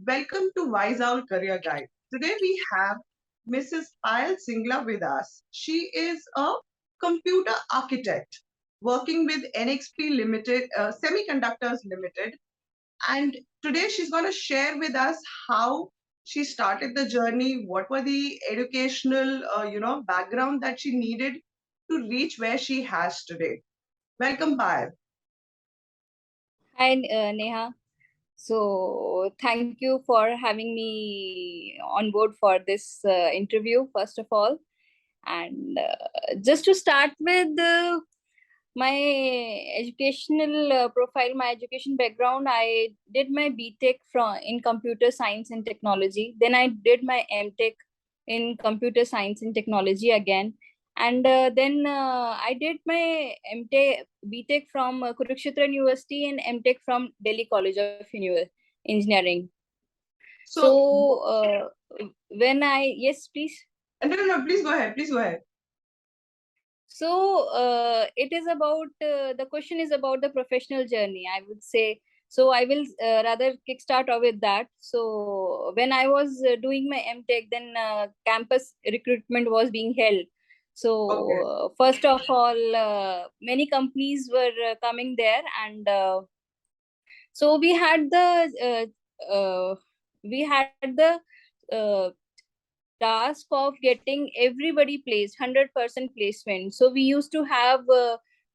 Welcome to Wise Owl Career Guide. Today we have Mrs. Payal Singla with us. She is a computer architect working with NXP Limited, Semiconductors Limited, and today she's going to share with us how she started the journey, what were the educational, background that she needed to reach where she has today. Welcome, Payal. Hi, Neha. So, thank you for having me on board for this interview, first of all. And just to start with my educational profile, my education background, I did my BTech in computer science and technology. Then I did my MTech in computer science and technology again. And then I did my MTech, BTech from Kurukshetra University and MTech from Delhi College of Engineering. So, So yes, please. no, please go ahead. Please go ahead. So it is about the question is about the professional journey, I would say. So I will rather kickstart with that. So when I was doing my MTech, then campus recruitment was being held. Okay. So first of all, many companies were coming there, and so we had the uh, task of getting everybody placed 100% placement. So we used to have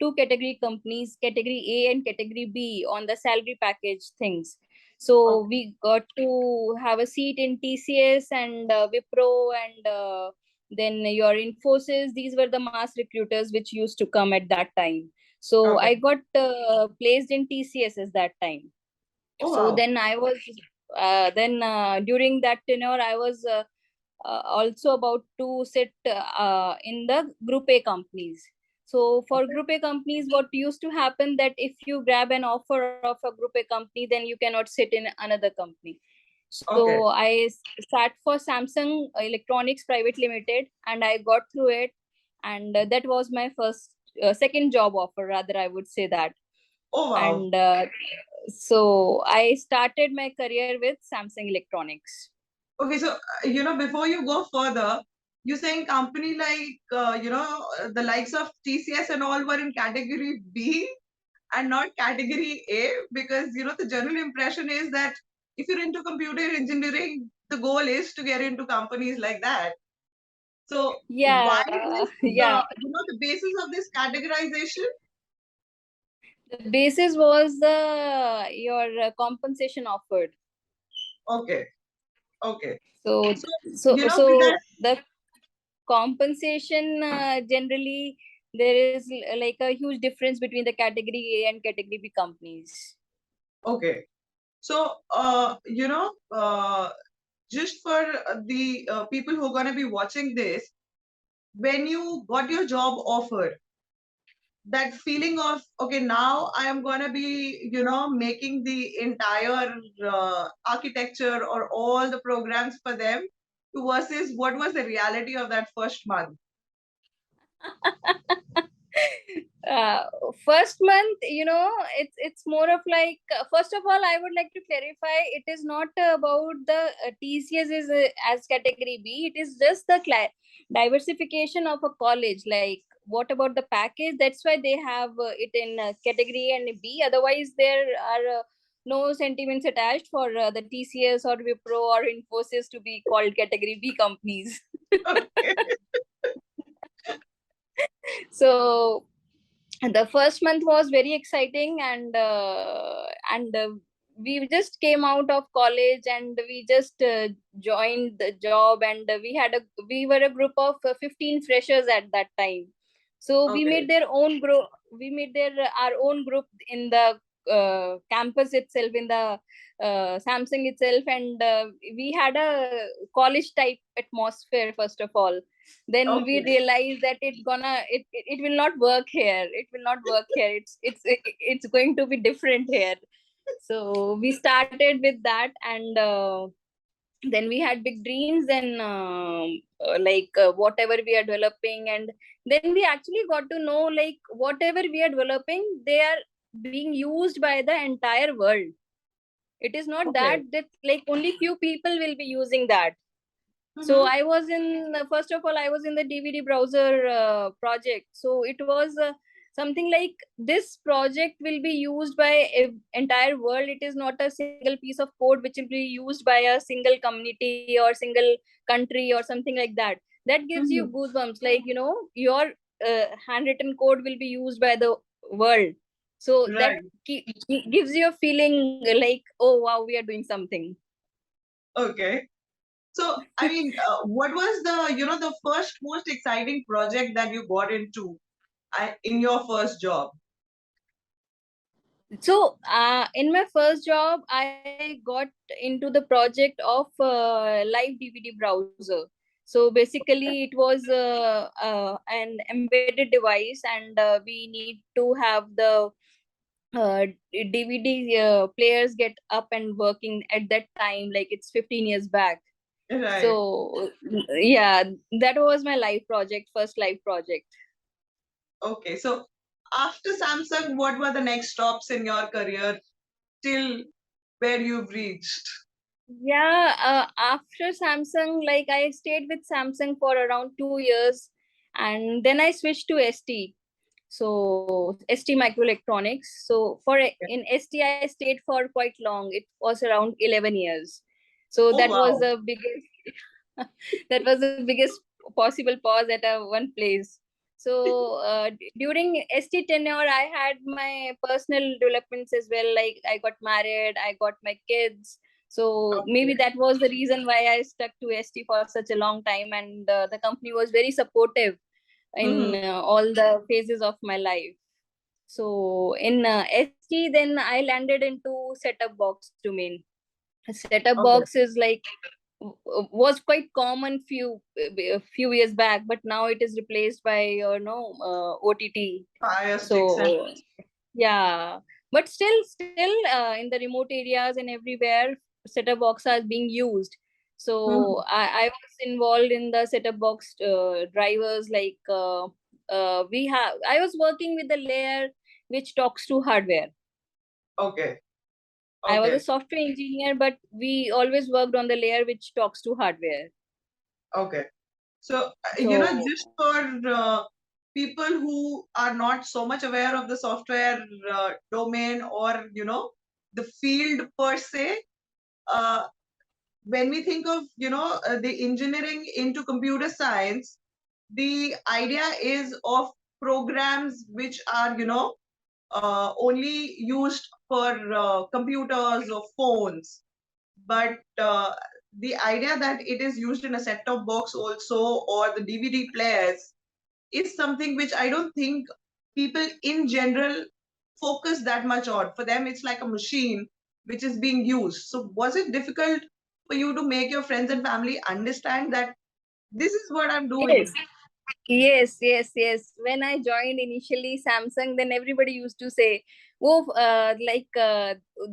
two category companies, category A and category B, on the salary package things. So Okay. we got to have a seat in TCS and Wipro, and then your Infosys. These were the mass recruiters which used to come at that time. So Okay. I got placed in TCS at that time. Oh, So wow. then I was then during that tenure I was also about to sit in the group A companies. So for Okay. group A companies, what used to happen that if you grab an offer of a group A company, then you cannot sit in another company. Okay. So sat for Samsung Electronics Private Limited, and I got through it, and that was my second job offer, rather I would say that. Oh, wow. And so I started my career with Samsung Electronics. Okay. So, before you go further, you're saying company like, the likes of TCS and all were in category B and not category A because, the general impression is that if you're into computer engineering, the goal is to get into companies like that. So, why Yeah, this, yeah. the basis of this categorization? The basis was the your compensation offered. Okay. Okay. So, So, so because, the compensation generally there is like a huge difference between the category A and category B companies. okay. So, just for the people who are going to be watching this, when you got your job offer, that feeling of, okay, now I am going to be, making the entire architecture or all the programs for them versus what was the reality of that first month? uh, First month, it's more of like first of all I would like to clarify, it is not about the TCS is as category B. It is just the diversification of a college. Like, what about the package? That's why they have it in category A and B. Otherwise there are no sentiments attached for the TCS or Wipro or Infosys to be called category B companies. Okay. So the first month was very exciting, and we just came out of college, and we just joined the job, and we were a group of 15 freshers at that time. So Okay. we made their our own group in the campus itself, in the Samsung itself, and we had a college type atmosphere first of all. Then we Okay. realized that it will not work here. It will not work here. It's going to be different here. So we started with that, and then we had big dreams, and whatever we are developing, and then we actually got to know, like, whatever we are developing, they are being used by the entire world. It is not Okay. that like only few people will be using that. So Mm-hmm. I was in, first of all, I was in the DVD browser project. So it was something like, this project will be used by entire world. It is not a single piece of code which will be used by a single community or single country or something like that. That gives you Mm-hmm. goosebumps, like, your handwritten code will be used by the world. So that Right. gives you a feeling like, oh wow, we are doing something. Okay. So, I mean, what was the first most exciting project that you got into in your first job? So, in my first job, I got into the project of live DVD browser. So basically, it was an embedded device, and we need to have the DVD players get up and working at that time, like it's 15 years back. Right. So yeah, that was my live project, first live project. Okay. So, after Samsung, what were the next stops in your career till where you've reached? Yeah, after Samsung, like I stayed with Samsung for around 2 years, and then I switched to ST. So ST Microelectronics. So in ST, I stayed for quite long. It was around 11 years. So Oh, that was wow. the biggest that was the biggest possible pause at a one place. So during ST tenure, I had my personal developments as well. Like I got married, I got my kids. So maybe Okay. that was the reason why I stuck to ST for such a long time, and the company was very supportive in Mm-hmm. all the phases of my life. So in ST, then I landed into setup box domain. Setup Okay. box is like was quite common a few years back, but now it is replaced by OTT. Fire sticks and So yeah, but still in the remote areas and everywhere, setup box are being used. Mhm. So I was involved in the setup box drivers, like we have I was working with the layer which talks to hardware. Okay. I was a Okay. software engineer, but we always worked on the layer which talks to hardware. Okay. So, So just for people who are not so much aware of the software domain or, the field per se, uh, when we think of, the engineering into computer science, the idea is of programs which are, only used for computers or phones. But the idea that it is used in a set-top box also, or the DVD players, is something which I don't think people in general focus that much on. For them, it's like a machine which is being used. So was it difficult for you to make your friends and family understand that this is what I'm yes, doing? yes. When I joined initially Samsung, then everybody used to say, "Oh,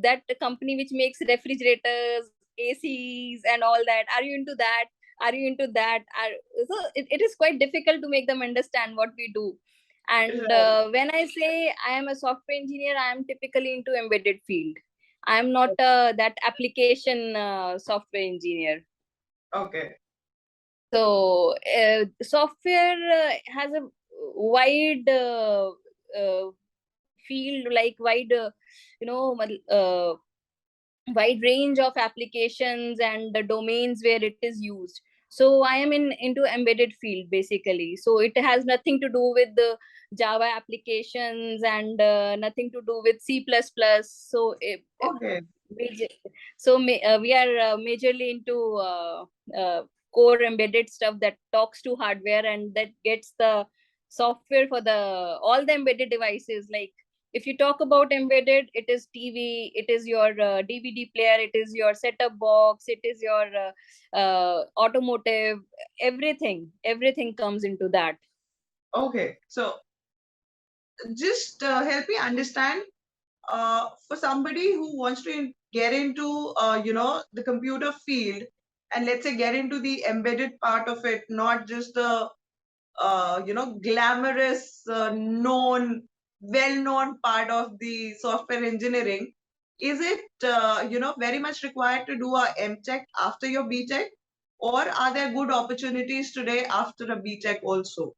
that company which makes refrigerators, ACs, and all that. Are you into that? Are you into that?" So it is quite difficult to make them understand what we do. And Right. when I say I am a software engineer, I am typically into embedded field. I am not that application software engineer. Okay. So software has a wide field, like wide, wide range of applications and the domains where it is used. So I am into embedded field basically. So it has nothing to do with the Java applications, and nothing to do with C++. So Okay. major, so we are majorly into core embedded stuff that talks to hardware and that gets the software for the all the embedded devices. Like if you talk about embedded, it is TV, it is your DVD player, it is your setup box, it is your automotive. Everything comes into that. Okay. So just help me understand, for somebody who wants to get into the computer field, and let's say get into the embedded part of it, not just the glamorous, known, well known part of the software engineering. is it very much required to do a MTech after your BTech, or are there good opportunities today after a BTech also?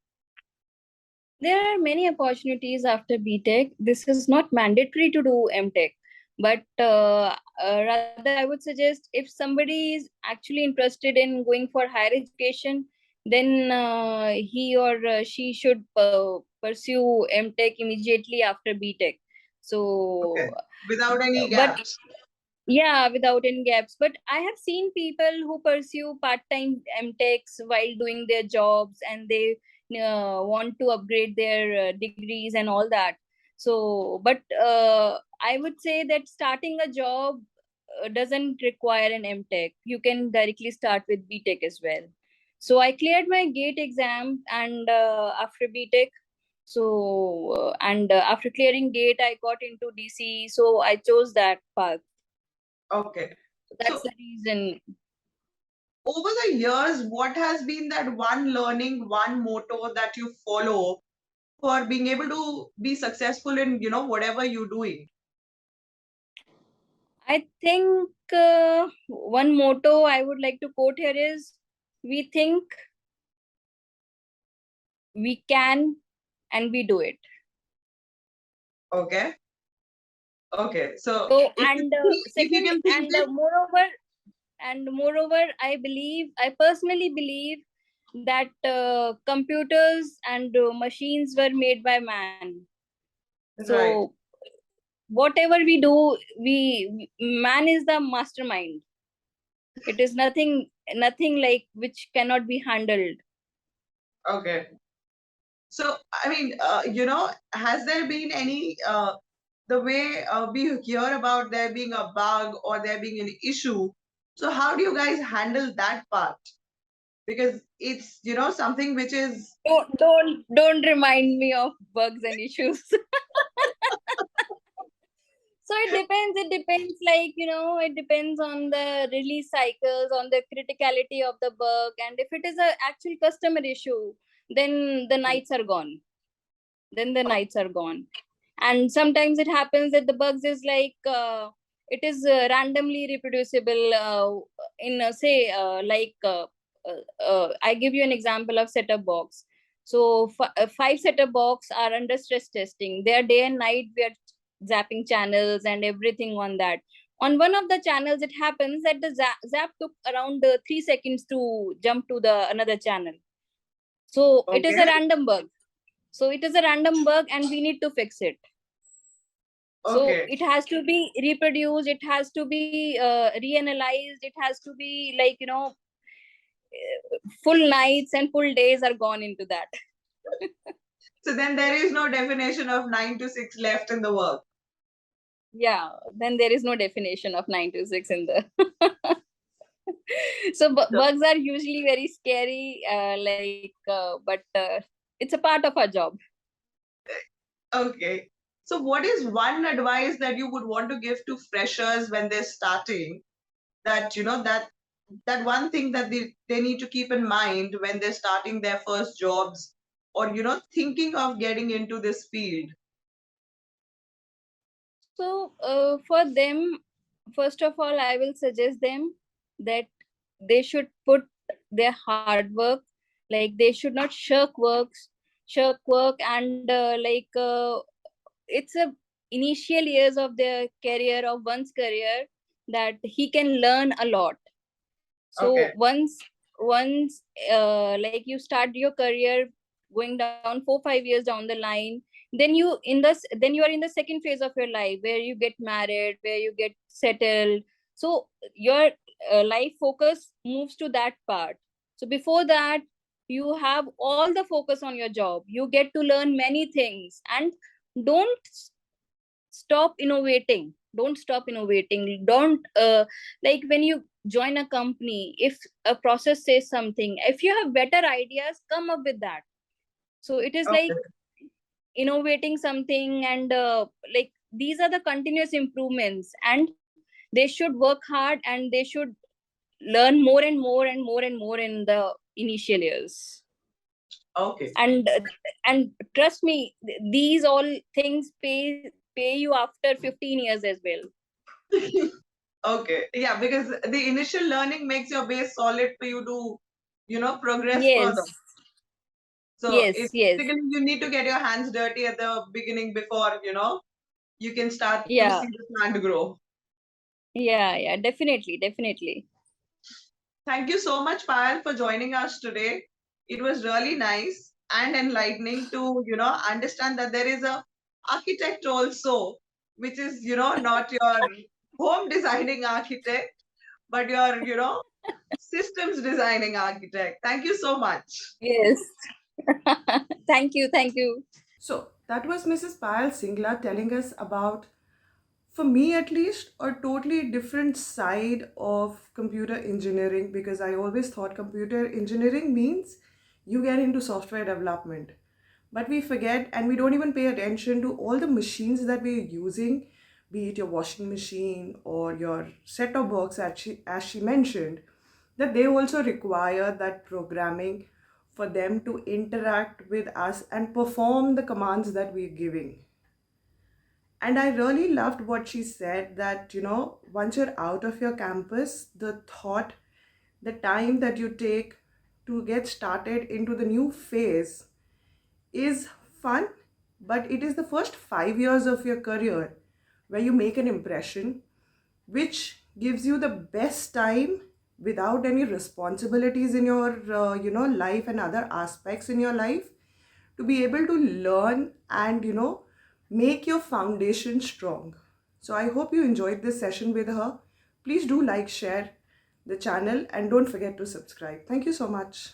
There are many opportunities after BTech. This is not mandatory to do MTech, but rather I would suggest if somebody is actually interested in going for higher education, then he or she should pursue MTech immediately after BTech. Okay, So, without any but gaps. yeah, without any gaps. But I have seen people who pursue part-time MTechs while doing their jobs, and they want to upgrade their degrees and all that. So, but I would say that starting a job doesn't require an MTech. You can directly start with BTech as well. So I cleared my GATE exam, and after BTech, after clearing GATE, I got into DC. So I chose that path. Okay. That's So the reason. over the years, what has been that one learning, one motto that you follow for being able to be successful in, whatever you're doing? I think one motto I would like to quote here is, we think, we can, and we do it. Okay. Okay. So So, if you and if you second, can think and it, moreover, I personally believe that computers and machines were made by man. right. So whatever we do, man is the mastermind. It is nothing like which cannot be handled. Okay. So, I mean, has there been any, the way we hear about there being a bug or there being an issue? So, how do you guys handle that part? Because it's, something which is, Don't remind me of bugs and issues. So it depends, like, it depends on the release cycles, on the criticality of the bug, and if it is a actual customer issue, then the nights are gone. Then the nights are gone. And sometimes it happens that the bugs is like, it is randomly reproducible, in say, I give you an example of setup box. So five setup box are under stress testing. They are day and night, we are zapping channels and everything on that. On one of the channels, it happens that the zap took around 3 seconds to jump to the another channel. So it is a okay, random bug. So it is a random bug, and we need to fix it. So okay. it has to be reproduced, it has to be reanalyzed, it has to be like, full nights and full days are gone into that. So then there is no definition of 9 to 6 left in the work. Yeah, then there is no definition of 9 to 6 in the so So, bugs are usually very scary, but it's a part of our job. okay. So, what is one advice that you would want to give to freshers when they're starting? That that one thing that they need to keep in mind when they're starting their first jobs, or thinking of getting into this field. So for them, first of all, I will suggest them that they should put their hard work. Like, they should not shirk work, and it's a initial years of their career, of one's career, that he can learn a lot. Okay. So once like you start your career, going down 4 5 years down the line, then you are in the second phase of your life, where you get married, where you get settled. So your life focus moves to that part. So before that, you have all the focus on your job, you get to learn many things, and don't stop innovating. Don't like, when you join a company, if a process says something, if you have better ideas, come up with that. So it is like Okay. innovating something, and like, these are the continuous improvements, and they should work hard, and they should learn more and more and more and more in the initial years. Okay. And trust me, these all things pay you after 15 years as well. Okay. Yeah, because the initial learning makes your base solid for you to, progress further. Yes, So yes, it's yes. basically you need to get your hands dirty at the beginning before, you can start to Yeah, see the plant grow. yeah, yeah. Definitely, definitely. Thank you so much, Payal, for joining us today. It was really nice and enlightening to, understand that there is a architect also, which is, not your home designing architect, but your, systems designing architect. Thank you so much. Yes. Thank you, thank you. So that was Mrs. Payal Singla telling us about, for me at least, a totally different side of computer engineering, because I always thought computer engineering means you get into software development. But we forget and we don't even pay attention to all the machines that we're using, be it your washing machine or your set-top box, as she mentioned, that they also require that programming for them to interact with us and perform the commands that we're giving. And I really loved what she said, that, once you're out of your campus, the time that you take to get started into the new phase is fun, but it is the first 5 years of your career where you make an impression, which gives you the best time without any responsibilities in your life and other aspects in your life, to be able to learn and make your foundation strong. So I hope you enjoyed this session with her. Please do like, share the channel, and don't forget to subscribe. Thank you so much.